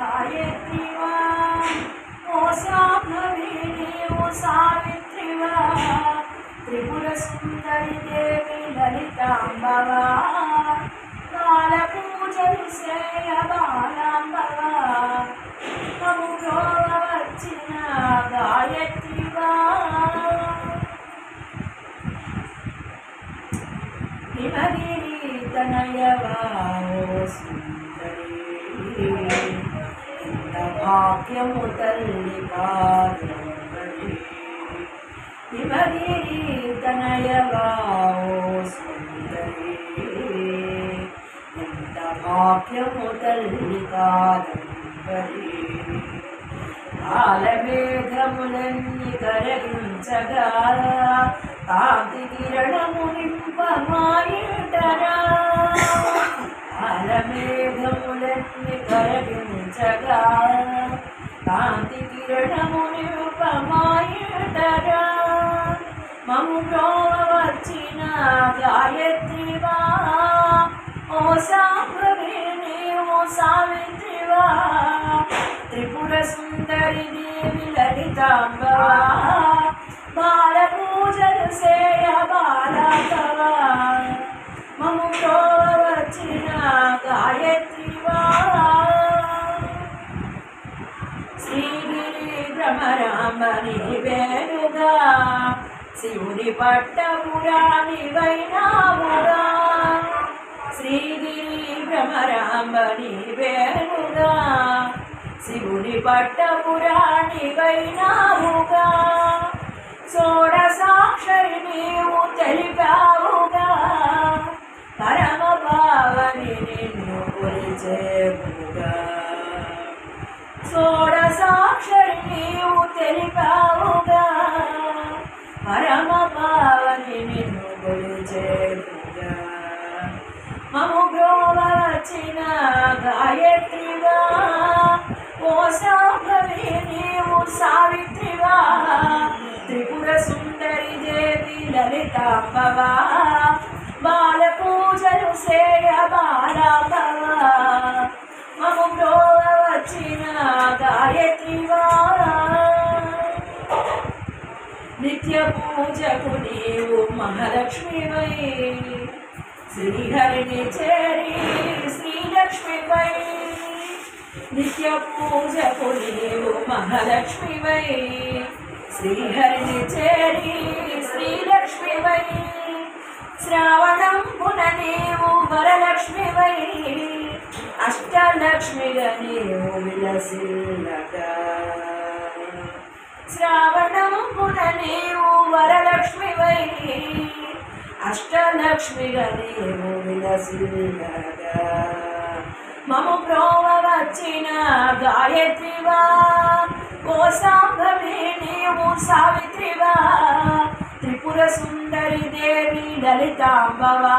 गायत्री वा ओ शाम्भवीनि ओ सावित्री वा त्रिपुरसुन्दरी देवी ललिताम्बा वा कालपूजलु सेय बालाम्ब वा ममु ब्रोववच्चिन गायत्री वा हिमगिरि तनय वा ओ सुन्दरी भाग्यमु तल्लि पादुम्बरी हिमगिरि तनय वा ओ सुन्दरी भाग्यमु तल्लि पादुम्बरी कालमेघमुलन्नि करगिंचगा कांति किरणमु निंपमायेटरा कालमेघमुलन्नि करगिंचगा कांति किरणमु निंपमायेटरा ममु ब्रोववच्चिन गायत्री वा ओ शाम्भवीनि ओ सावित्री वा त्रिपुरसुन्दरी देवी ललिताम्बा बालपूजलु सेय बालाम्ब वा ममु ब्रोववच्चिन गायत्री वा श्रीगिरि भ्रमराम्बनि वेणुगा शिवुनि पट्टपुराणि वैनामुगा श्रीगिरि भ्रमराम्बनि वेणुगा शिवुनि पट्टपुराणि वैनामुगा షోడసాక్షరి నీవు తెలిపావుగా పరమ పావని నిన్ను కొలిచేవుగా షోడసాక్షరి నీవు తెలిపావుగా పరమ పావని నిన్ను కొలిచేవుగా మము బ్రోవవచ్చిన గాయత్రి वा ओ शाम्भवी నీవు సావిత్రి वा त्रिपुरसुन्दरी देवी ललिताम्ब वा बालपूजलु सेय बालाम्ब वा ममु ब्रोववच्चिन गायत्री वा नित्य पूजकु नीवु महालक्ष्मी वै श्रीहरिनि चेरी श्रीलक्ष्मी वै नित्य पूजकु नीवु महालक्ष्मी वै श्रीहरिनि चेरी श्रीलक्ष्मी वै श्रावणंबुन नीवु वरलक्ष्मी वै अष्टलक्ष्मिगा नीवु विलसिल्लगा श्रावणंबुन नीवु वरलक्ष्मी वै अष्टलक्ष्मिगा नीवु विलसिल्लगा ममु ब्रोववच्चिन गायत्री वा ओ शाम्भवी నీవు సావిత్రి वा त्रिपुरसुन्दरी देवी ललिताम्ब वा